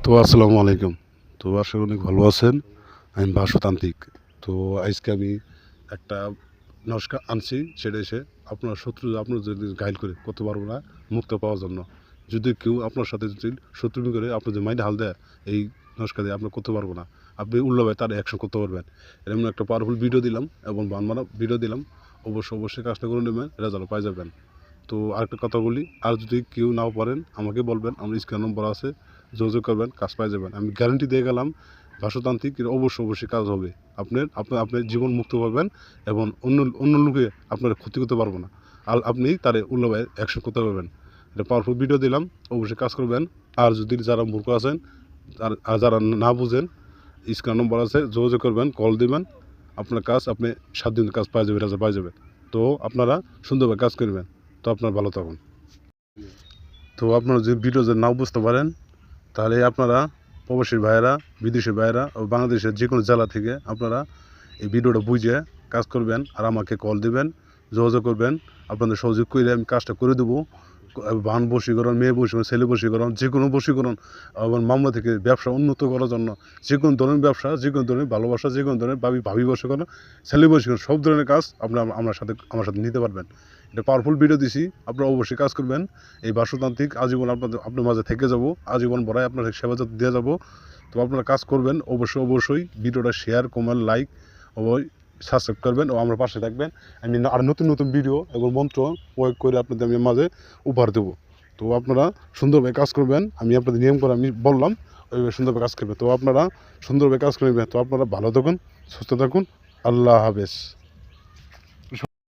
তো আসসালামু আলাইকুম। তো আশা করি অনেক ভালো আছেন। আমি বাসুতান্ত্রিক। তো আজকে আমি একটা নস্কা আনছি, সেটা এসে আপনার শত্রু আপনার যদি ঘায়েল করে করতে পারবো না মুক্ত পাওয়ার জন্য। যদি কেউ আপনার সাথে যদি শত্রুমি করে আপনার যে মাইন্ডে হাল দেয়, এই নস্কা দিয়ে আপনার করতে পারবো না। আপনি উল্লাভাবে তার অ্যাকশন করতে পারবেন। এরকম একটা পাওয়ারফুল ভিডিও দিলাম এবং বানমারা ভিডিও দিলাম। অবশ্যই কাজটা করে নেবেন, রেজাল্ট পাই যাবেন। তো আরেকটা কথা বলি, আর যদি কেউ নাও পারেন আমাকে বলবেন, আমার স্ক্রিন নম্বর আছে, যোগাযোগ করবেন, কাজ পাই যাবেন। আমি গ্যারান্টি দিয়ে গেলাম ভাষাতান্ত্রিক অবশ্যই কাজ হবে। আপনার জীবন মুক্ত পাবেন এবং অন্য লোকে আপনার ক্ষতি করতে পারবো না। আর আপনি তারে উল্লাভাবে অ্যাকশন করতে পারবেন। এটা পাওয়ারফুল ভিডিও দিলাম, অবশ্যই কাজ করবেন। আর যদি যারা মূর্খ আছেন আর যারা না বুঝেন, স্ক্রিন নম্বর আছে, যোগাযোগ করবেন, কল দিবেন। আপনার কাজ আপনি 7 দিনের কাজ পাই যাবেন, রাজা পাই যাবেন। তো আপনারা সুন্দরভাবে কাজ করবেন। তো আপনার ভালো থাকুন। তো আপনারা যদি ভিডিও যদি নাও বুঝতে পারেন, তাহলে আপনারা প্রবাসী ভাইয়েরা, বিদেশি ভাইয়েরা ও বাংলাদেশের যে কোনো জেলা থেকে আপনারা এই ভিডিওটা বুঝে কাজ করবেন আর আমাকে কল দিবেন, যোগাযোগ করবেন। আপনাদের সহযোগ করে আমি কাজটা করে দেবো। বান বশীকরণ, মেয়ে বশীকরণ, ছেলে বশীকরণ, যে কোনো বশীকরণ, আবার মামলা থেকে ব্যবসা উন্নত করার জন্য যে কোনো ধরনের ব্যবসা, যে কোনো ধরনের ভালোবাসা, যে কোনো ধরনের ভাবি বশীকরণ, ছেলে বশীকরণ, সব ধরনের কাজ আপনারা আমার সাথে নিতে পারবেন। এটা পাওয়ারফুল ভিডিও দিছি, আপনারা অবশ্যই কাজ করবেন। এই বাসুতান্ত্রিক আজীবন আপনার মাঝে থেকে যাব, আজীবন ভরায় আপনার সেবা যত্ন দিয়ে যাব। তো আপনারা কাজ করবেন, অবশ্যই ভিডিওটা শেয়ার, কমেন্ট, লাইক অবশ্যই সাবস্ক্রাইব করবেন ও আমার পাশে থাকবেন। আমি আর নতুন ভিডিও এবং মন্ত্র প্রয়োগ করে আপনাদের আমি মাঝে উপহার দেবো। তো আপনারা সুন্দরভাবে কাজ করবেন, আমি আপনাদের নিয়ম করে আমি বললাম, ওইভাবে সুন্দরভাবে কাজ করবেন। তো আপনারা সুন্দরভাবে কাজ করবেন। তো আপনারা ভালো থাকুন, সুস্থ থাকুন। আল্লাহ হাফেজ।